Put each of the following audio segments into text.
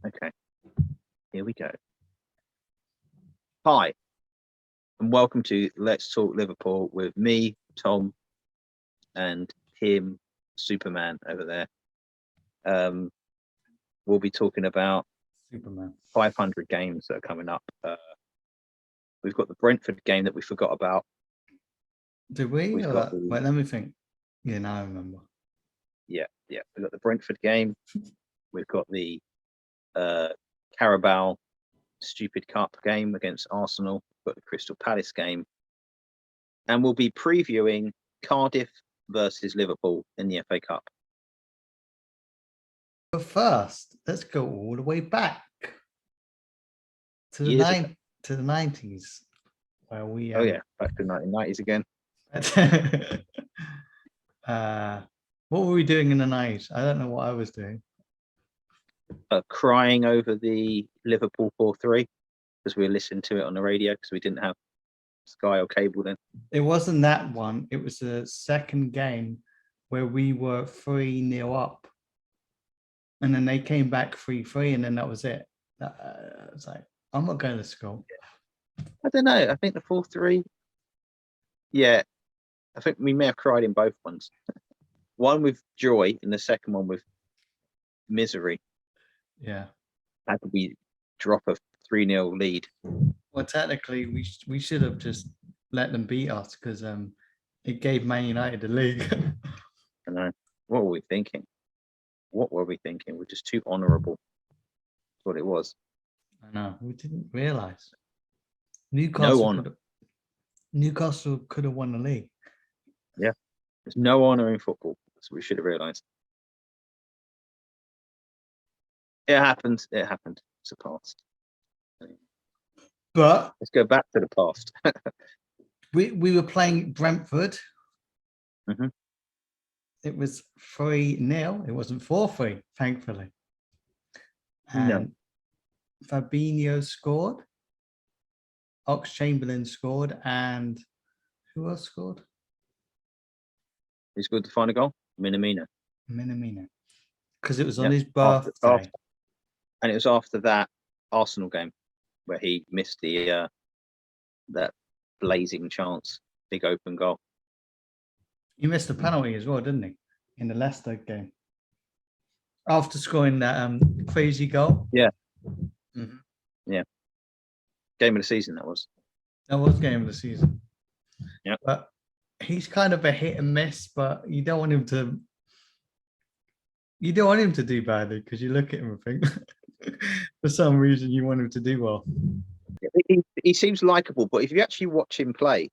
Okay, here we go. Hi, and welcome to Let's Talk Liverpool with me, Tom, and him, Superman, over there. We'll be talking about Superman 500 games that are coming up. We've got the Brentford game that we forgot about. Did we? We've got the- Wait, let me think. Yeah, now I remember. Yeah. We've got the Brentford game. We've got the Carabao Stupid Cup game against Arsenal. We've got the Crystal Palace game. And we'll be previewing Cardiff versus Liverpool in the FA Cup. But first, let's go all the way back to the Years ago. to the 90s, where we. Oh yeah, back to the 1990s again. What were we doing in the 90s? I don't know what I was doing. Crying over the Liverpool 4-3 because we were listening to it on the radio because we didn't have Sky or cable then. It wasn't that one. It was the second game where we were 3-0 up. And then they came back 3-3, and then that was it. I was like, I'm not going to school. I don't know. I think the 4-3. Yeah, I think we may have cried in both ones. One with joy, and the second one with misery. Yeah. How could we drop a 3-0 lead? Well, technically, we should have just let them beat us because it gave Man United the league. I know. What were we thinking? We're just too honourable. That's what it was. I know. We didn't realise. No honour. Newcastle could have won the league. Yeah. There's no honour in football. That's what we should have realised. It happened. It's the past. But let's go back to the past. we were playing Brentford. Mm-hmm. It was 3-0. It wasn't 4-3, thankfully. And no. Fabinho scored. Oxlade-Chamberlain scored, and who else scored? Who scored the final goal? Minamino. Because it was on his birthday. And it was after that Arsenal game where he missed the that blazing chance, big open goal. He missed a penalty as well, didn't he? In the Leicester game. After scoring that crazy goal. Yeah. Mm-hmm. Yeah. Game of the season, that was. That was game of the season. Yeah. But he's kind of a hit and miss, but you don't want him to do badly because you look at him and think for some reason you want him to do well. He seems likable, but if you actually watch him play,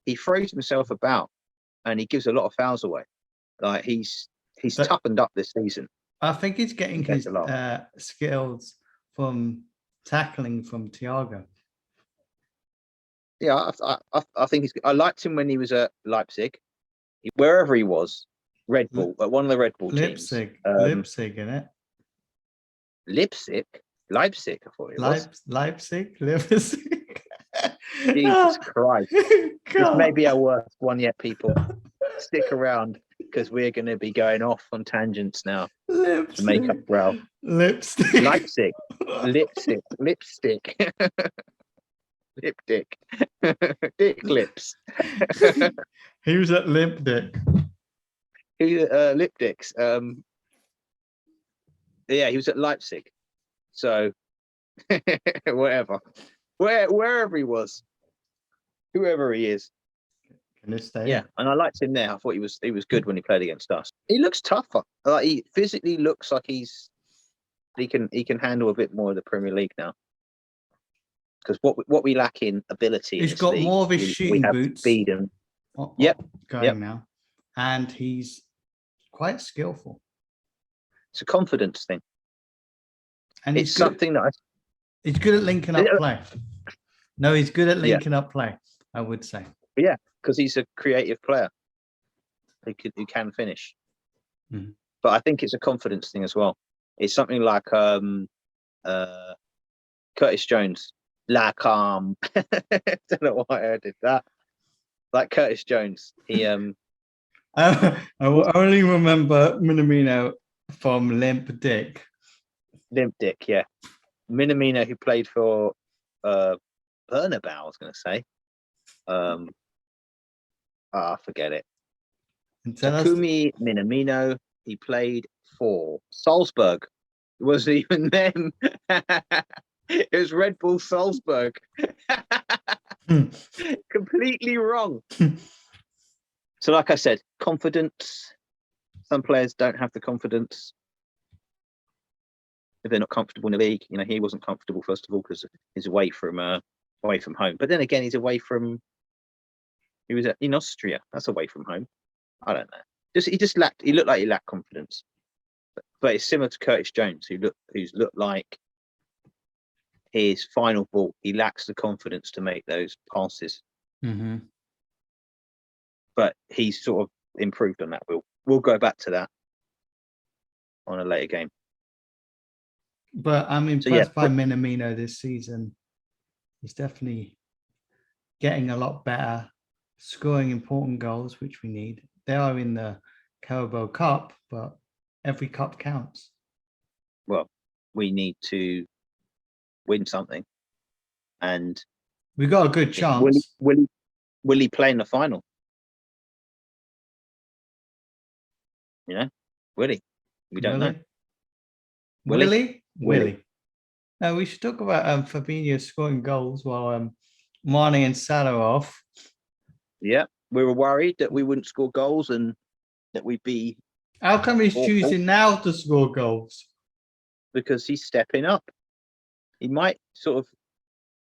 he throws himself about and he gives a lot of fouls away. Like he's toughened up this season. I think he's getting his skills from tackling from Thiago. Yeah, I think I liked him when he was at Leipzig, wherever he was. Red Bull, one of the Red Bull teams. Leipzig, innit? Leipzig, I thought it was. Leipzig. Jesus Christ! This may be our worst one yet, people. Stick around because we're going to be going off on tangents now to make up ground. Lipstick. Leipzig, lipstick, lip dick, dick lips. He was at Limp Dick. Lip dicks. Yeah, he was at Leipzig. So whatever, wherever he was, whoever he is. Can this stay? Yeah, and I liked him there. I thought he was good when he played against us. He looks tougher. Like he physically looks like he can handle a bit more of the Premier League now. Because what we lack in ability, he's got more of his shooting boots. Speed and now, and he's quite skillful. It's a confidence thing, and it's something that he's good at linking up play. No, he's good at linking up play. I would say. Yeah, because he's a creative player who can finish. Mm-hmm. But I think it's a confidence thing as well. It's something like Curtis Jones. La calm. Don't know why I did that. Like Curtis Jones. He I will only remember Minamino from Limp Dick. Limp Dick, yeah. Minamino, who played for Bernabeu, I was going to say. Forget it. Takumi Minamino, he played for Salzburg. It wasn't even them. It was Red Bull Salzburg. Completely wrong. So, like I said, confidence. Some players don't have the confidence if they're not comfortable in the league. You know, he wasn't comfortable first of all because he's away from home. But then again, he's away from. He was in Austria. That's away from home. I don't know. He looked like he lacked confidence. But it's similar to Curtis Jones, who's looked like his final ball. He lacks the confidence to make those passes. Mm-hmm. But he's sort of improved on that. We'll go back to that on a later game. But I'm impressed by Minamino this season. He's definitely getting a lot better, scoring important goals, which we need. They are in the Carabao Cup, but every cup counts. Well, we need to win something, and we got a good chance. Will he play in the final? You know, will he? We don't know. Will he? Now we should talk about Fabinho scoring goals while Mane and Salah are off. Yeah, we were worried that we wouldn't score goals and that we'd be. How come he's choosing now to score goals? Because he's stepping up. He might sort of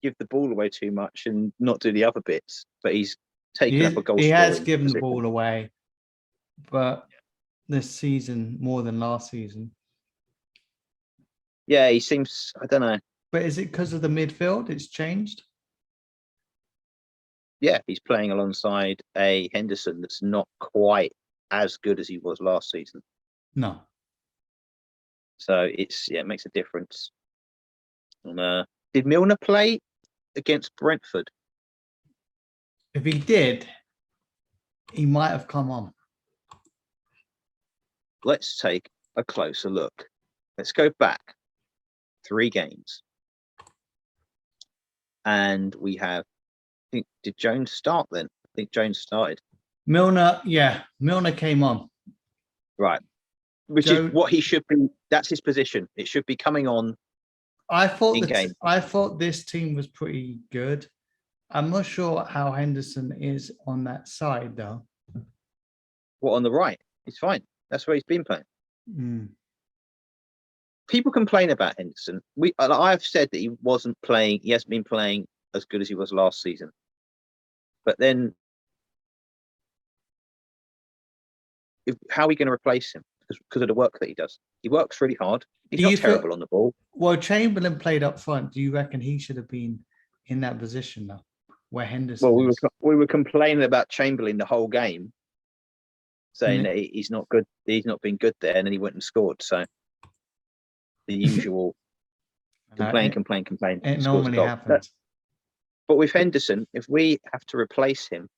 give the ball away too much and not do the other bits, but he's taken up a goal. He has given the ball away, but this season more than last season. Yeah, he seems. I don't know. But is it because of the midfield? It's changed. Yeah, he's playing alongside a Henderson that's not quite as good as he was last season. No. So it makes a difference. And, did Milner play against Brentford? If he did, he might have come on. Let's take a closer look. Let's go back 3 games. And we have, I think, did Jones start then? I think Jones started. Milner came on. Right. Which is what he should be. That's his position. It should be coming on. I thought this team was pretty good. I'm not sure how Henderson is on that side, though. What, on the right? He's fine. That's where he's been playing. Mm. People complain about Henderson. I've said that he wasn't playing. He hasn't been playing as good as he was last season. But then, how are we going to replace him? Because of the work that he does. He works really hard. He's not terrible on the ball. Well, Chamberlain played up front. Do you reckon he should have been in that position now, where Henderson? Well, we were complaining about Chamberlain the whole game, saying that he's not good. He's not been good there, and then he went and scored. So the usual complain. It normally happens. But with Henderson, if we have to replace him,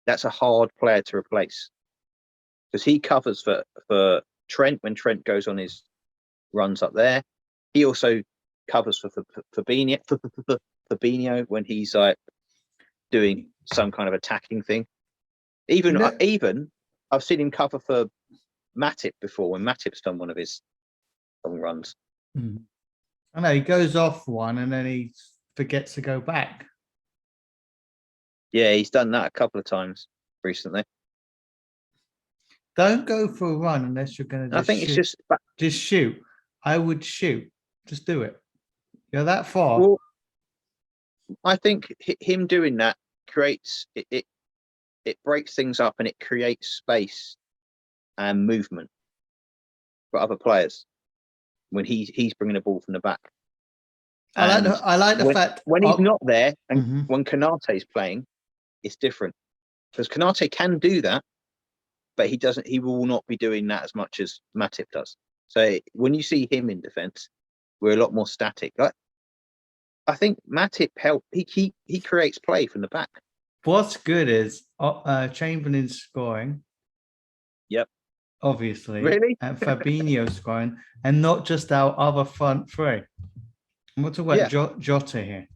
that's a hard player to replace because he covers for Trent when Trent goes on his runs up there. He also covers for Fabinho when he's like doing some kind of attacking thing. Even I've seen him cover for Matip before when Matip's done one of his long runs. I know he goes off one and then he forgets to go back. Yeah, he's done that a couple of times recently. Don't go for a run unless you're going to. I think shoot. It's just shoot. I would shoot. Just do it. You're that far. Well, I think him doing that creates it breaks things up and it creates space and movement for other players when he's bringing the ball from the back. I like the fact when he's not there and when Konate's playing, it's different because Konate can do that, but he doesn't. He will not be doing that as much as Matip does. So when you see him in defence, we're a lot more static. I think Matip help. He creates play from the back. What's good is Chamberlain's scoring. Yep. obviously. Really? And Fabinho scoring, and not just our other front three. I'm talking about Jota here,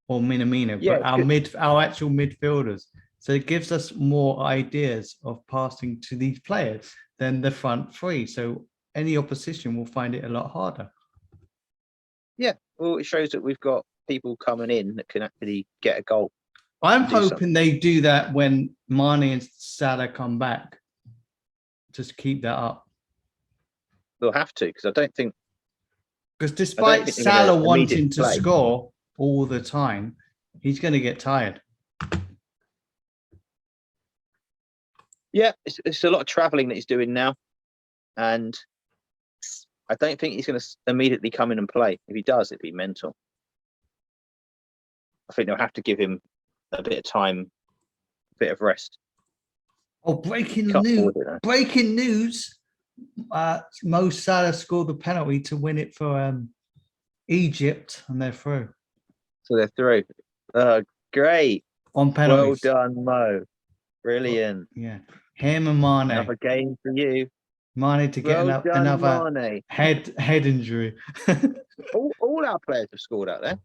or Minamino, Yeah, but our actual midfielders. So it gives us more ideas of passing to these players than the front three. So any opposition will find it a lot harder. Yeah, well, it shows that we've got people coming in that can actually get a goal. I'm hoping they do that when Mane and Salah come back. Just keep that up. They'll have to, because I don't think. Because despite think Salah wanting to score all the time, he's going to get tired. Yeah, it's a lot of travelling that he's doing now, and I don't think he's going to immediately come in and play. If he does, it'd be mental. I think they'll have to give him a bit of time, a bit of rest. Oh, breaking news! Breaking news! Mo Salah scored the penalty to win it for Egypt, and they're through. So they're through. Great. On penalties. Well done, Mo. Brilliant. Yeah. Him and Mane. Another game for you. Mane to get another Mane. head injury. all our players have scored out there.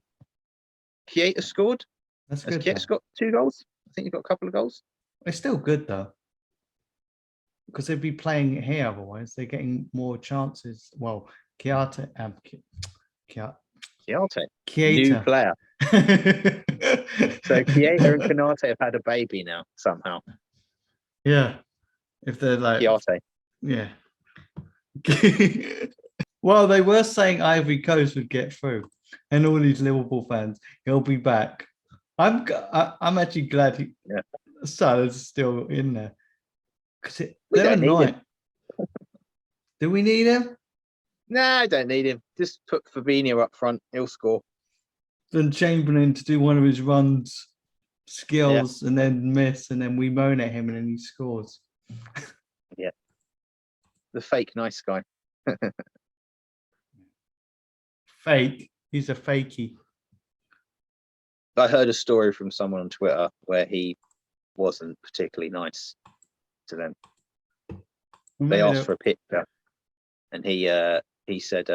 Keita scored. That's good. Keita's got 2 goals. I think he's got a couple of goals. It's still good though, because they'd be playing it here otherwise. They're getting more chances. Well, Keita, new player. So Keita and Konate have had a baby now somehow. Yeah, if they're like Keita. Yeah. Well, they were saying Ivory Coast would get through, and all these Liverpool fans, he'll be back. I'm actually glad Salah's still in there, because they're annoying. Do we need him? No, I don't need him. Just put Fabinho up front. He'll score. Then Chamberlain to do one of his runs, skills, and then miss, and then we moan at him, and then he scores. Yeah. The fake nice guy. Fake. He's a fakey. I heard a story from someone on Twitter where he wasn't particularly nice to them. They asked for a picture, and he said,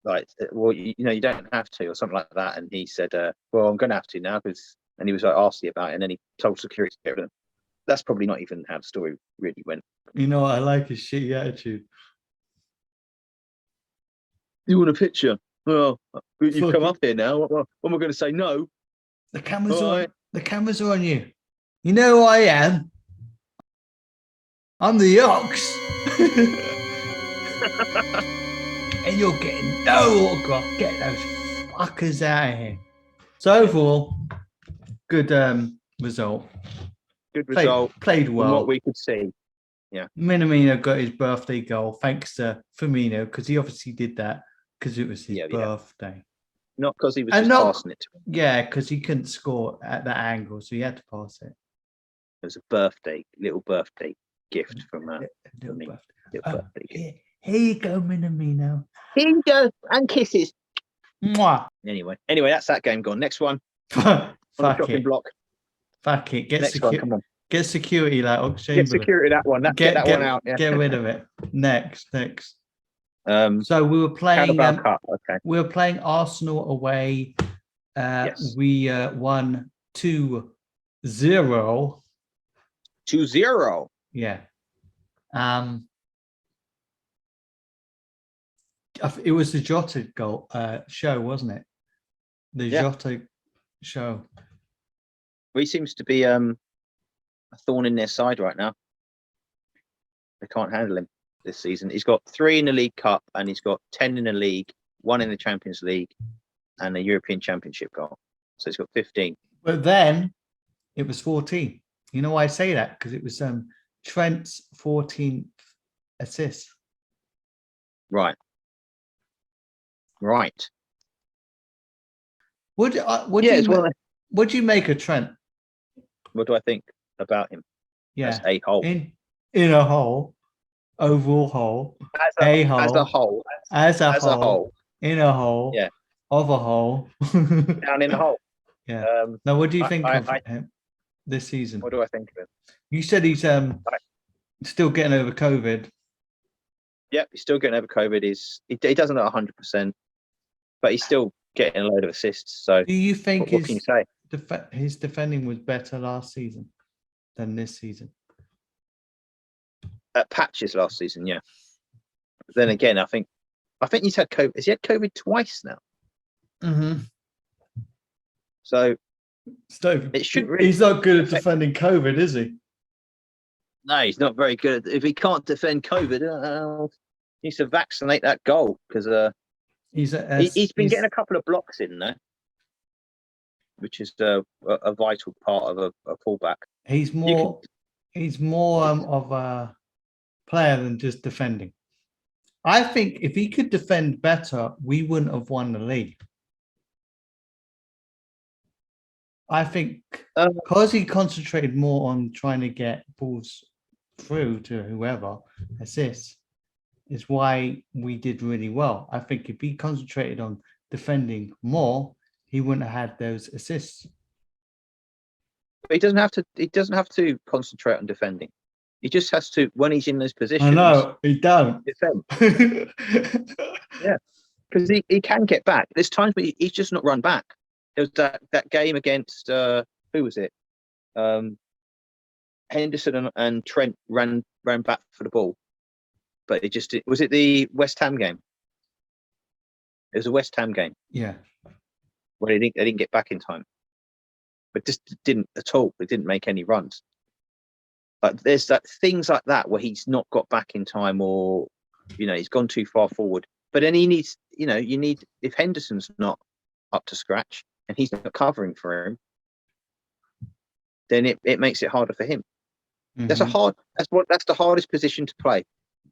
like, well, you don't have to, or something like that. And he said, well, I'm going to have to now, and he was like asking about it, and then he told security to get rid of him. That's probably not even how the story really went. You know what? I like his shitty attitude. You want a picture? Well, you've come up here now. What am I going to say? No. The cameras are on. The cameras are on you. You know who I am? I'm the Ox. And you're getting no autograph. Get those fuckers out of here. So overall, good result. Good result. Played well. From what we could see. Yeah. Minamino got his birthday goal thanks to Firmino, because he obviously did that because it was his birthday. Not because he was just passing it to him. Yeah, because he couldn't score at that angle, so he had to pass it. It was a little birthday gift from me. Little birthday gift. Here you go, Minamino. Here you go, and kisses. Mwah. Anyway, that's that game gone. Next one. Fuck it. Block. Fuck it. Next one, come on. Get security, like Ox Get security that one. Get that one out. Yeah. Get rid of it. Next. So we were playing. Cup. Okay. We were playing Arsenal away. Yes. We won 2-0. 2-0. Yeah. It was the Jota goal show, wasn't it? The Jota show. He seems to be a thorn in their side right now. They can't handle him this season. He's got 3 in the League Cup, and he's got 10 in the league, 1 in the Champions League, and a European Championship goal. So he's got 15. But then it was 14. You know why I say that? Because it was Trent's 14th assist. Right. What do you make of Trent? What do I think about him? Yeah, as a whole. In a whole, overall whole, as a whole, in a hole, yeah, of a hole, down in the hole. Yeah. Now, what do you think of him this season? What do I think of him? You said he's Still getting over COVID. Yep, he's still getting over COVID. He doesn't look 100%, but he's still getting a load of assists. So Do you think what can you say? his defending was better last season than this season? At patches last season, yeah. But then again, I think he's had COVID. Has he had COVID twice now? Mm-hmm. So Steve, it shouldn't really. He's not good at defending COVID, is he? No, he's not very good. If he can't defend COVID, he needs to vaccinate that goal because he's been getting a couple of blocks in there, which is a vital part of a fullback. He's more of a player than just defending. I think if he could defend better, we wouldn't have won the league. I think because he concentrated more on trying to get balls through to whoever assists is why we did really well. I think if he concentrated on defending more, he wouldn't have had those assists. But he doesn't have to concentrate on defending. He just has to, when he's in those positions. I know he don't defend. Yeah, because he can get back. There's times where he's just not run back. There was that game against who was it? Henderson and Trent ran back for the ball, but was it the West Ham game? It was a West Ham game. Yeah, where they didn't get back in time, but just didn't at all. They didn't make any runs. But there's things like that where he's not got back in time, or he's gone too far forward. But then he needs, if Henderson's not up to scratch and he's not covering for him, then it makes it harder for him. Mm-hmm. That's the hardest position to play.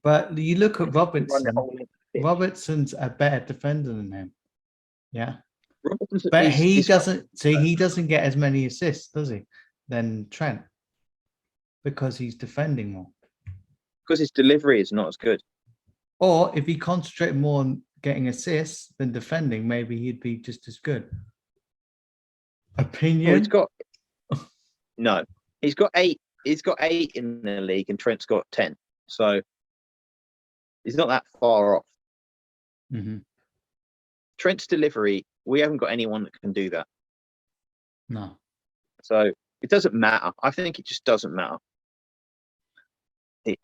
But you look at Robertson. Robertson's a better defender than him. Yeah. But he doesn't get as many assists, does he, than Trent? Because he's defending more. Because his delivery is not as good. Or if he concentrated more on getting assists than defending, maybe he'd be just as good. Opinion? No. He's got 8. He's got 8 in the league, and Trent's got 10. So he's not that far off. Mm-hmm. Trent's delivery, we haven't got anyone that can do that. No. So it doesn't matter. I think it just doesn't matter. He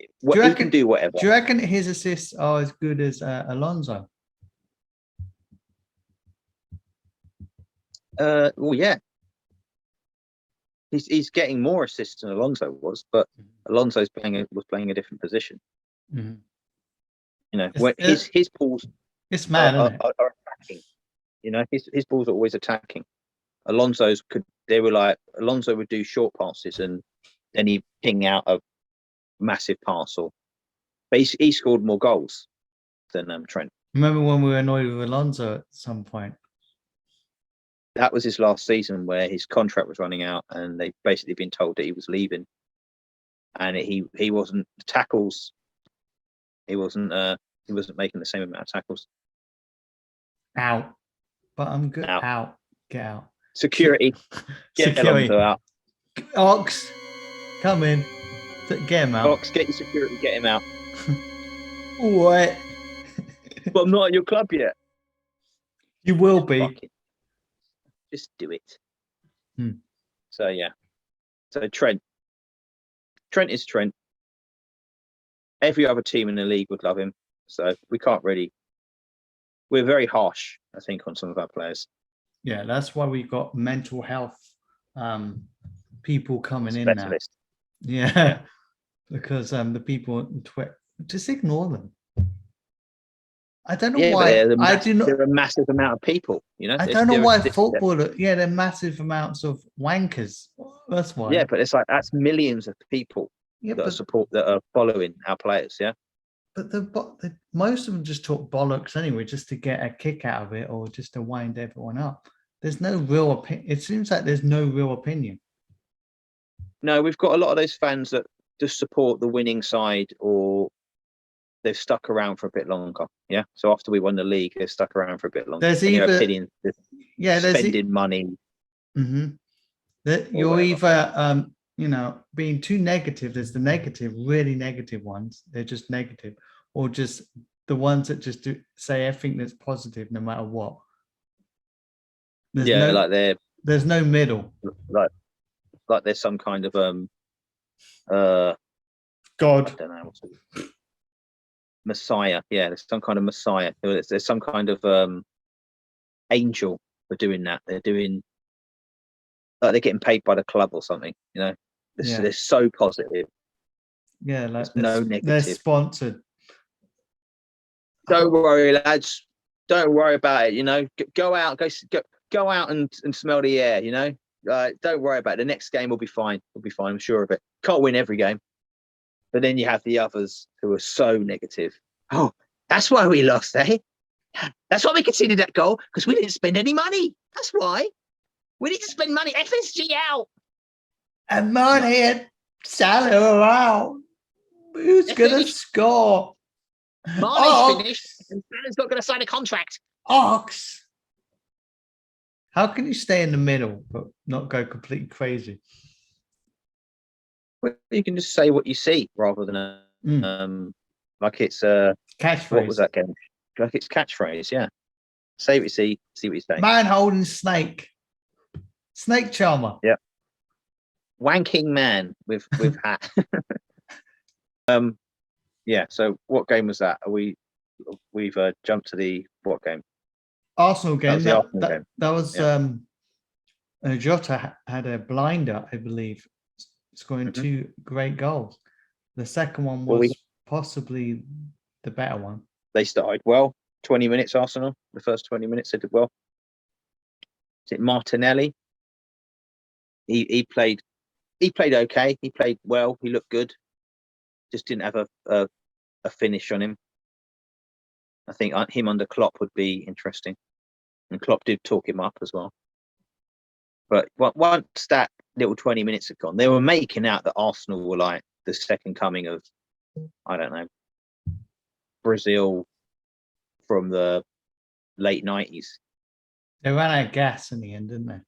can do whatever. Do you reckon his assists are as good as Alonso? Well, yeah. He's getting more assists than Alonso was, but Alonso's was playing a different position. Mm-hmm. His balls. It's mad, isn't it? Are attacking. His balls are always attacking. Alonso would do short passes and then he'd ping out a massive pass, but he scored more goals than Trent. Remember when we were annoyed with Alonso at some point? That was his last season where his contract was running out and they'd basically been told that he was leaving. And he wasn't tackles. He wasn't making the same amount of tackles. Out. But I'm good. Out. Get out. Security. Get Alonso out. Ox, come in. Get him out. Ox, get your security. Get him out. What? But I'm not at your club yet. You will be. Just do it. So yeah. So Trent is Trent. Every other team in the league would love him. So we can't really. We're very harsh, I think, on some of our players. Yeah, that's why we got mental health people coming in now. Yeah, because the people on Twitter, just ignore them. I don't know why. They're a massive amount of people. I don't know why football. Yeah, they're massive amounts of wankers. That's why. Yeah, but it's like that's millions of people that are following our players. Yeah. But most of them just talk bollocks anyway, just to get a kick out of it or just to wind everyone up. There's no real opinion. It seems like there's no real opinion. No, we've got a lot of those fans that just support the winning side, or they've stuck around for a bit longer. Yeah. So after we won the league, they've stuck around for a bit longer. There's either spending money. Mm-hmm. You're either being too negative. There's the negative, really negative ones. They're just negative, or just the ones that just say everything that's positive, no matter what. There's no middle. Like there's some kind of God. I don't know what's it? Messiah. Yeah, there's some kind of Messiah. There's some kind of angel for doing that. They're getting paid by the club or something. They're so positive. Yeah, like there's no negative. They're sponsored. Don't worry, lads. Don't worry about it. Go out and smell the air. Don't worry about it. The next game will be fine. We'll be fine. I'm sure of it. Can't win every game, but then you have the others who are so negative. Oh, that's why we lost, eh? That's why we conceded that goal, because we didn't spend any money. That's why we need to spend money. FSG out. And money and Salah out. Who's going to score? Mane's finished, and Salah's not going to sign a contract. Ox. How can you stay in the middle but not go completely crazy? Well, you can just say what you see rather than like it's catchphrase. What was that game? Like it's catchphrase, yeah. Say what you see what you say. Man holding snake. Snake charmer. Yeah. Wanking man with hat. Yeah, so what game was that? We've jumped to the what game? Arsenal game. That was Jota had a blinder, I believe, scoring 2 great goals. The second one was possibly the better one. They started well. 20 minutes, Arsenal. The first 20 minutes they did well. Is it Martinelli? He played okay. He played well. He looked good. Just didn't have a finish on him. I think him under Klopp would be interesting. And Klopp did talk him up as well. But once that little 20 minutes had gone, they were making out that Arsenal were like the second coming of, I don't know, Brazil from the late 90s. They ran out of gas in the end, didn't they?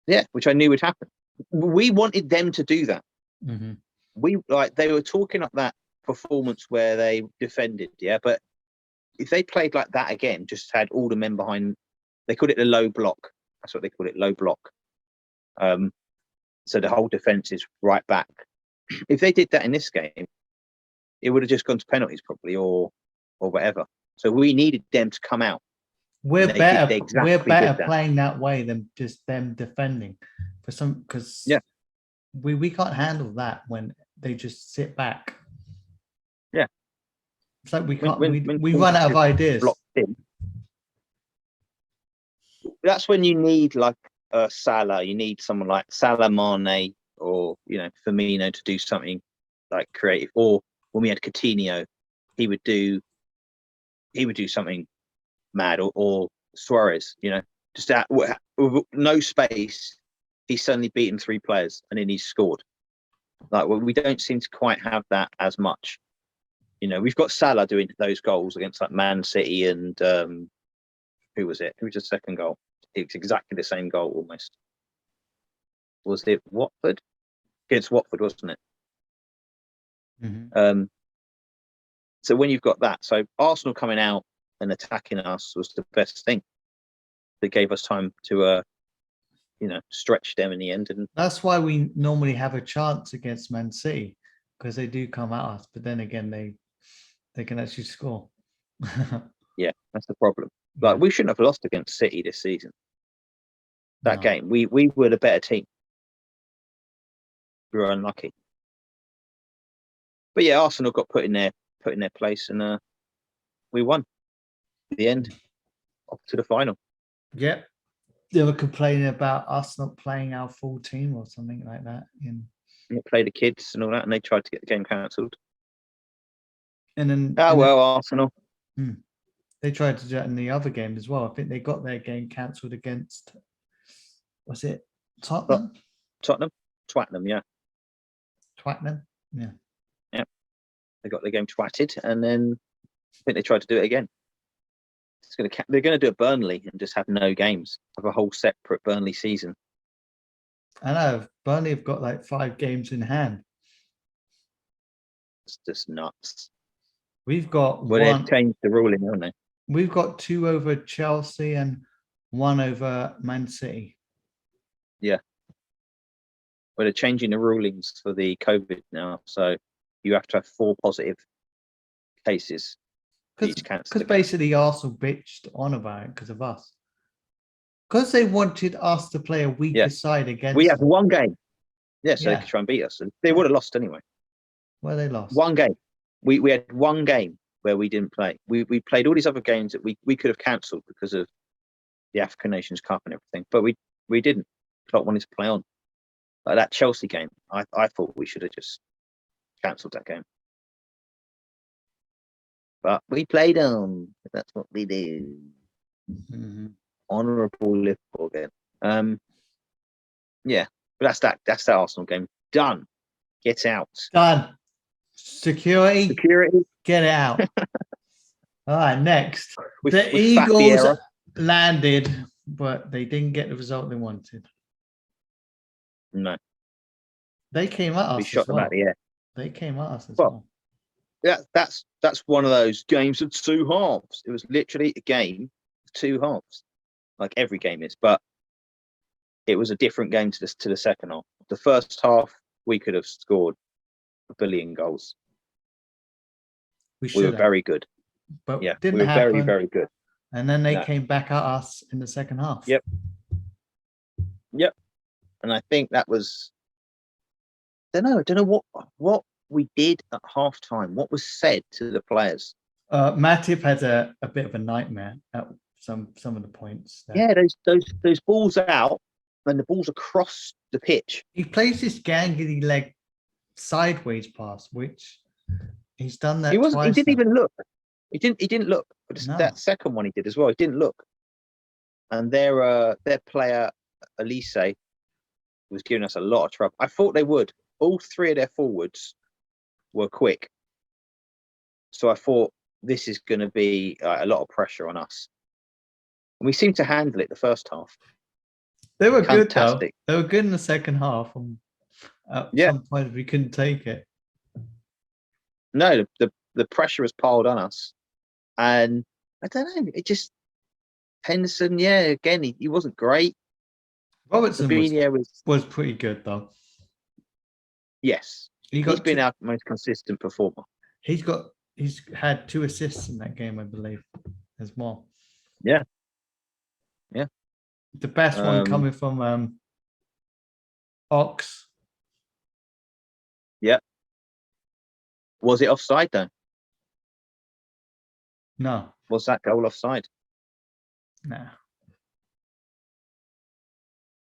Yeah, which I knew would happen. We wanted them to do that. Mm-hmm. They were talking up that performance where they defended, yeah. But if they played like that again, just had all the men behind, they called it the low block. That's what they call it, low block. So the whole defense is right back. If they did that in this game, it would have just gone to penalties probably, or whatever. So we needed them to come out. We're better. We're better playing that way than just them defending. Because we can't handle that when they just sit back. Yeah, it's like we can't. We run out of ideas. That's when you need like Salah. You need someone like Salah, Mane, or Firmino to do something like creative. Or when we had Coutinho, he would do something mad, or Suarez. Just that with no space, he's suddenly beaten 3 players and then he's scored. We don't seem to quite have that as much. We've got Salah doing those goals against like Man City and who was it? Who was the second goal? It's exactly the same goal almost. Was it Watford? Against Watford, wasn't it? Mm-hmm. So when you've got that, so Arsenal coming out and attacking us was the best thing. That gave us time to stretch them in the end. And that's why we normally have a chance against Man City, because they do come at us, but then again they can actually score. Yeah, that's the problem. Like we shouldn't have lost against City this season. That game, we were the better team. We were unlucky. But yeah, Arsenal got put in their place, and we won. At the end, up to the final. Yep. They were complaining about us not playing our full team or something like that. They play the kids and all that, and they tried to get the game cancelled. And then Arsenal. They tried to do that in the other game as well. I think they got their game cancelled against, was it Tottenham? Twattenham, yeah. Twattenham, yeah. Yeah. They got the game twatted, and then I think they tried to do it again. They're going to do a Burnley and just have no games, have a whole separate Burnley season. I know Burnley have got like 5 games in hand. It's just nuts. We've got Well, they've one. changed the ruling, haven't they? We've got 2 over Chelsea and 1 over Man City. Yeah. Well, they're changing the rulings for the COVID now, so you have to have 4 positive cases for each cancel. Because basically Arsenal bitched on about it because of us. Because they wanted us to play a weaker side against We have them. 1 game. Yeah, so Yeah. they could try and beat us. And they would have lost anyway. Well, they lost. 1 game. We had 1 game where we didn't play. We played all these other games that we could have cancelled because of the African Nations Cup and everything, but we didn't. Klopp wanted to play on. Like that Chelsea game, I thought we should have just cancelled that game. But we played on. That's what we do. Mm-hmm. Honourable Liverpool again. Yeah, but that's that Arsenal game. Done. Get out. Done. Security. Security. Get it out. All right, next. With Eagles landed, but they didn't get the result they wanted. No. They came at us. We shot them out the air. They came at us as well. Yeah, that's one of those games of 2 halves. It was literally a game of 2 halves, like every game is. But it was a different game to the second half. The first half, we could have scored 1 billion goals. We were very good. But yeah, didn't we were happen. very, very good. And then they came back at us in the second half. Yep. And I think that was, I don't know what we did at halftime. What was said to the players? Matip had a bit of a nightmare at some of the points. There. Yeah, those balls out and the balls across the pitch. He plays this gangly leg sideways pass, which he's done that. He didn't even look. He didn't look. But that second one he did as well. He didn't look. And their player Elise was giving us a lot of trouble. I thought they would. All 3 of their forwards were quick, so I thought this is going to be a lot of pressure on us. And we seemed to handle it the first half. They were fantastic. Good though. They were good in the second half. At some point we couldn't take it. No, the pressure was piled on us, and I don't know. It just Henderson. Yeah, again, he wasn't great. Robertson was pretty good though. Yes, he's been our most consistent performer. He's had 2 assists in that game, I believe, as well. Yeah. The best one coming from Ox. Yeah. Was it offside though? No. Was that goal offside? No.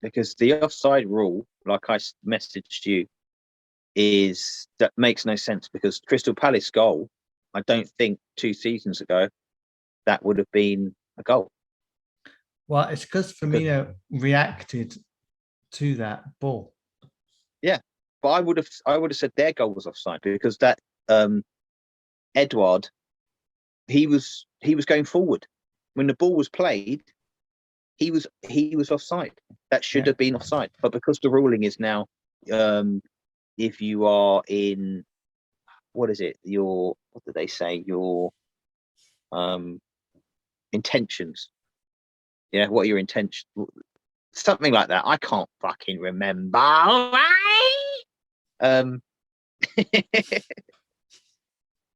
Because the offside rule, like I messaged you, that makes no sense, because Crystal Palace goal, I don't think 2 seasons ago that would have been a goal. Well, it's because Firmino reacted to that ball. Yeah, but I would have said their goal was offside, because that Edouard, he was going forward when the ball was played. He was offside. That should have been offside, but because the ruling is now, if you are in, what is it? What do they say? Your intentions. Yeah, what are your intentions? Something like that. I can't fucking remember.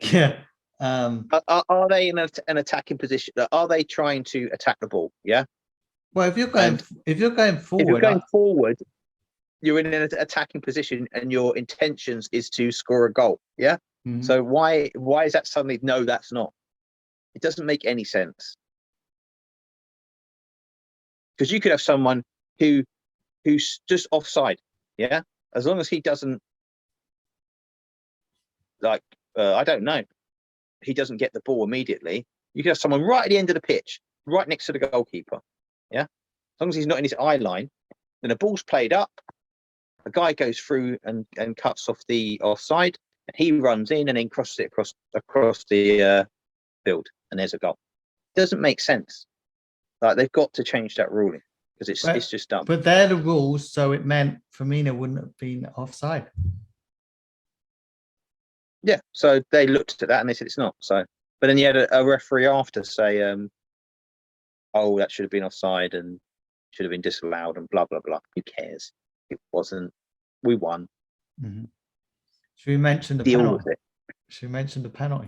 Yeah. Are they in an attacking position? Are they trying to attack the ball? Yeah. Well, if you're going forward, you're in an attacking position, and your intentions is to score a goal. Yeah. Mm-hmm. So why is that suddenly? No, that's not. It doesn't make any sense. Because you could have someone who's just offside. Yeah. As long as he doesn't, I don't know, he doesn't get the ball immediately. You could have someone right at the end of the pitch, right next to the goalkeeper. Yeah. As long as he's not in his eye line, then the ball's played up. A guy goes through and cuts off the offside, and he runs in and then crosses it across the field, and there's a goal. It doesn't make sense. Like, they've got to change that ruling, because But- it's just dumb. But they're the rules, so it meant Firmino wouldn't have been offside. Yeah, so they looked at that and they said it's not. So, but then you had a referee after say, "Oh, that should have been offside and should have been disallowed," and blah blah blah. Who cares? It wasn't. We won. Mm-hmm. Should we mention the Deal penalty? with it. Should we mention the penalty?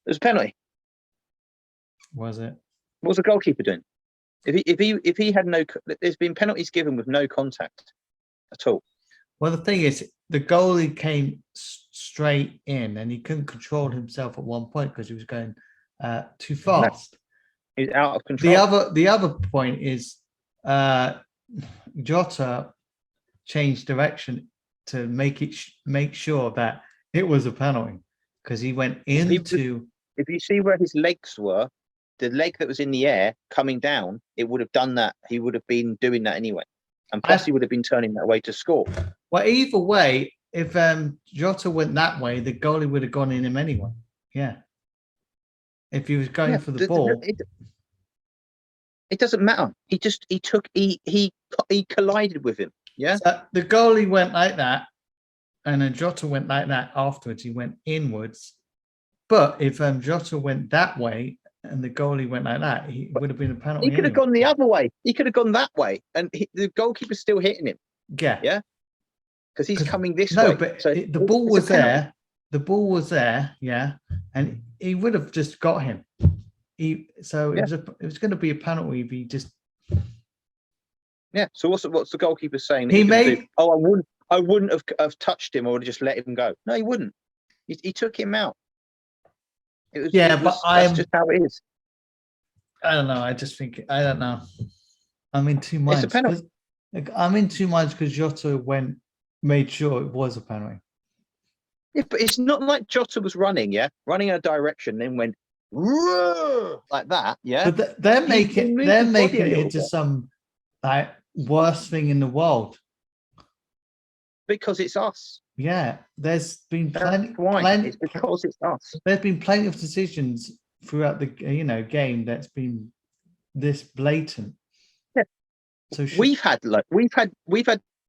It was a penalty. Was it? What was the goalkeeper doing? If he had no, there's been penalties given with no contact at all. Well, the thing is, the goalie came straight in, and he couldn't control himself at one point because he was going too fast. He's out of control. The other point is Jota changed direction to make sure that it was a penalty because he went into. If you see where his legs were, the leg that was in the air coming down, it would have done that. He would have been doing that anyway, and plus he would have been turning that way to score. Well, either way, if Jota went that way, the goalie would have gone in him anyway. Yeah. If he was going for the ball. It doesn't matter. He collided with him. Yeah. So the goalie went like that, and then Jota went like that afterwards. He went inwards. But if Jota went that way and the goalie went like that, he would have been a penalty. He could have gone the other way. He could have gone that way, and the goalkeeper's still hitting him. Yeah. Yeah. Because he's coming this way. No, but so the ball was there. The ball was there. Yeah, and he would have just got him. It was going to be a penalty if he just. Yeah. So what's the goalkeeper saying? He made. Oh, I wouldn't have touched him. I would have just let him go. No, he wouldn't. He took him out. That's just how it is. I don't know. I just think I don't know. I'm in two minds. It's a penalty. I'm in two minds because Jota made sure it was a penalty. Yeah, but it's not like Jota was running in a direction, then went like that. Yeah. But they're making it into some like worst thing in the world. Because it's us. Yeah, there's been plenty. It's because it's us. There's been plenty of decisions throughout the game that's been this blatant. Yeah. So we've had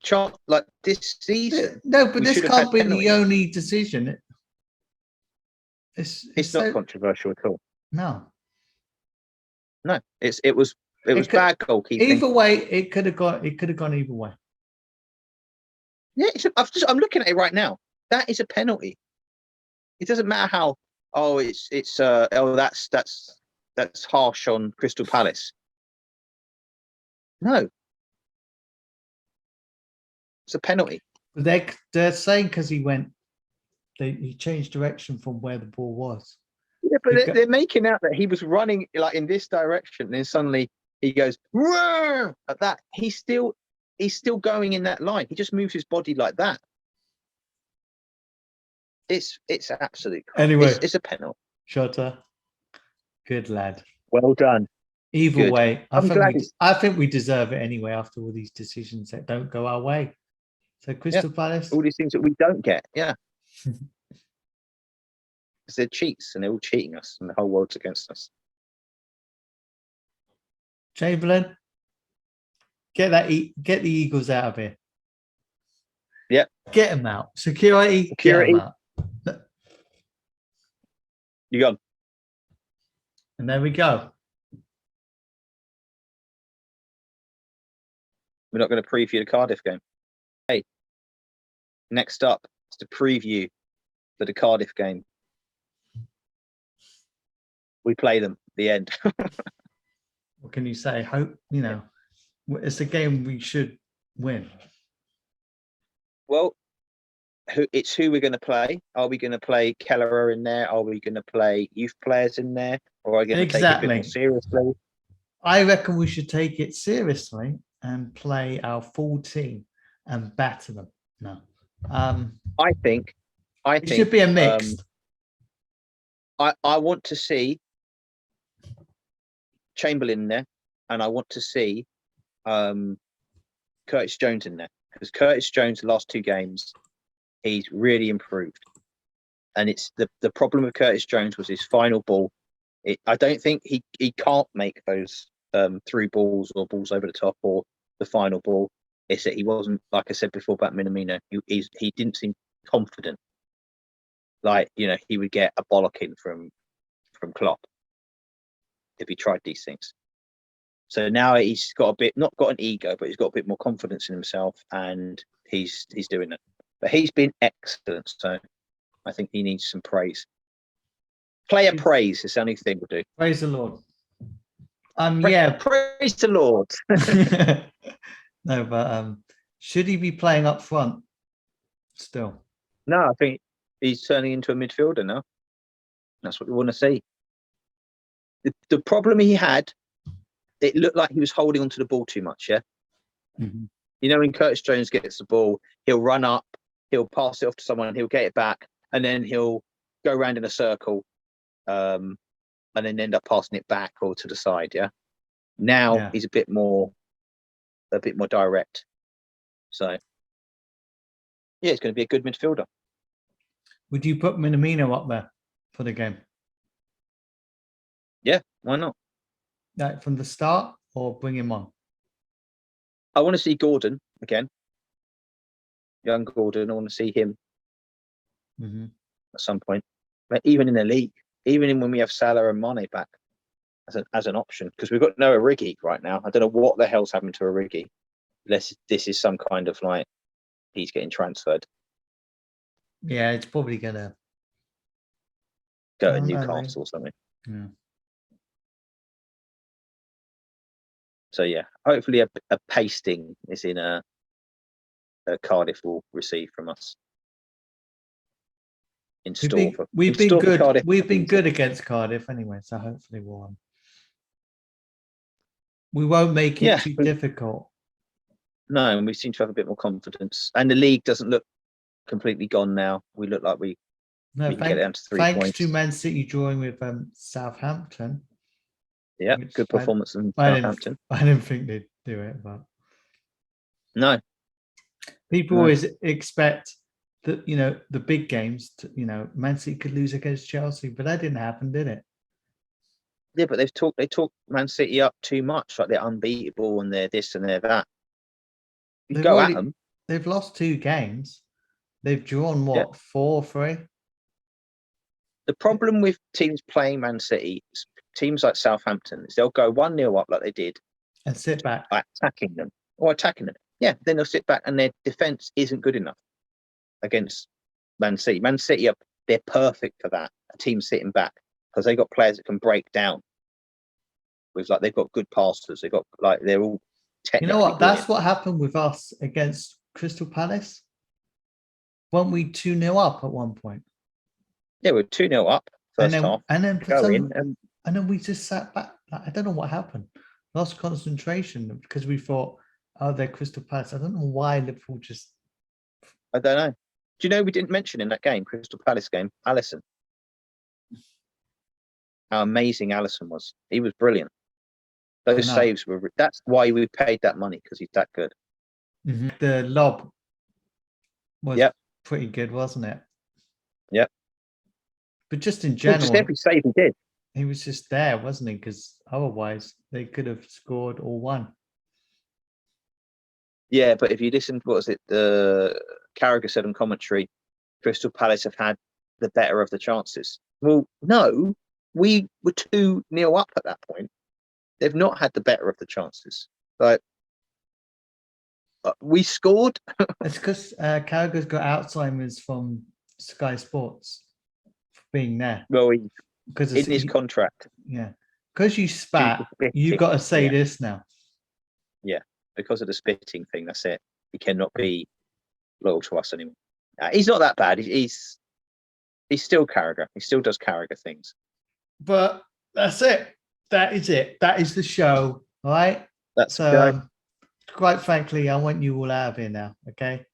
chart like this season. No, but this can't be the only decision. It's not controversial at all. No. It was bad goalkeeping. Either way, it could have gone either way. Yeah, I'm looking at it right now. That is a penalty. It doesn't matter how. Oh, that's harsh on Crystal Palace. No, it's a penalty. They're saying because he changed direction from where the ball was. Yeah, but they're making out that he was running like in this direction, and then suddenly he goes at that. He's still going in that line. He just moves his body like that. It's absolute. Anyway, it's a penalty. Jota, good lad. Well done. Either way, I think we deserve it anyway after all these decisions that don't go our way. So Crystal Palace, all these things that we don't get, yeah, because they're cheats and they're all cheating us, and the whole world's against us. Chamberlain, get the Eagles out of here. Yeah, get them out. Security. Get them out. You gone. And there we go. We're not going to preview the Cardiff game. Hey, next up is the preview for the Cardiff game. We play them at the end. What can you say? Hope, it's a game we should win. Well, it's who we're going to play. Are we going to play Kelleher in there? Are we going to play youth players in there? Or are we going to take it a bit more seriously? I reckon we should take it seriously and play our full team and batter them. No. I think it should be a mix. I want to see Chamberlain in there, and I want to see Curtis Jones in there, because Curtis Jones, the last two games, he's really improved. And it's the problem with Curtis Jones was his final ball. I don't think he can't make those through balls or balls over the top or the final ball. It's that he wasn't, like I said before about Minamino, he didn't seem confident. Like, he would get a bollocking from Klopp if he tried these things. So now he's got not got an ego, but he's got a bit more confidence in himself, and he's doing it. But he's been excellent, so I think he needs some praise. Player praise is the only thing we'll do. Praise the Lord. Yeah. Praise the Lord. No, but should he be playing up front still? No, I think he's turning into a midfielder now. That's what we want to see. The problem he had, it looked like he was holding onto the ball too much, yeah? Mm-hmm. When Curtis Jones gets the ball, he'll run up, he'll pass it off to someone, he'll get it back, and then he'll go around in a circle, and then end up passing it back or to the side, yeah? Now he's a bit more direct. So, yeah, it's going to be a good midfielder. Would you put Minamino up there for the game? Yeah, why not? Like from the start, or bring him on? I want to see Gordon again. Young Gordon, I want to see him at some point. But even in the league, even when we have Salah and Mane back as an option, because we've got no Origi right now. I don't know what the hell's happened to Origi. Unless this is some kind of like he's getting transferred. Yeah, it's probably gonna go to Newcastle or something. Yeah. So yeah, hopefully a pasting is in a Cardiff will receive from us. We've been good. We've been good against Cardiff anyway, so hopefully we won't make it too difficult. No, and we seem to have a bit more confidence, and the league doesn't look completely gone now. We look like we can get it down to 3 points. Thanks to Man City drawing with Southampton. Yeah, good performance in Southampton. I didn't think they'd do it, but no. People always expect that the big games. Man City could lose against Chelsea, but that didn't happen, did it? Yeah, but they talk Man City up too much, like they're unbeatable and they're this and they're that. You go at them. They've lost 2 games. They've drawn 4-3. The problem with teams playing Man City, teams like Southampton, is they'll go 1-0 up like they did and sit back, attacking them. Yeah, then they'll sit back and their defense isn't good enough against Man City. Man City they're perfect for that. A team sitting back because they got players that can break down. They've got good passers. They've got they're all. You know what? That's what happened with us against Crystal Palace. Weren't we 2-0 up at one point? Yeah, we're 2-0 up first half. And then we just sat back. I don't know what happened. Lost concentration because we thought, oh, they're Crystal Palace. I don't know why Liverpool just. I don't know. Do you know we didn't mention in that game, Crystal Palace game, Alisson? How amazing Alisson was. He was brilliant. Those saves were. That's why we paid that money, because he's that good. Mm-hmm. The lob was pretty good, wasn't it? Yeah. But just in general, just every save he did. He was just there, wasn't he? Because otherwise they could have scored or won. Yeah, but if you listen to Carragher said on commentary, Crystal Palace have had the better of the chances. Well, no, we were 2-0 up at that point. They've not had the better of the chances. We scored. It's because Carragher's got Alzheimer's from Sky Sports for being there. Well, because in his contract. Yeah, because you spat, you got to say this now. Yeah, because of the spitting thing. That's it. He cannot be loyal to us anymore. He's not that bad. He's still Carragher. He still does Carragher things. But that's it. That is it. That is the show. All right. Quite frankly, I want you all out of here now. Okay.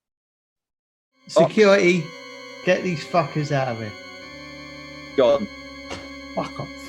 Security, get these fuckers out of here. Go on. Fuck off.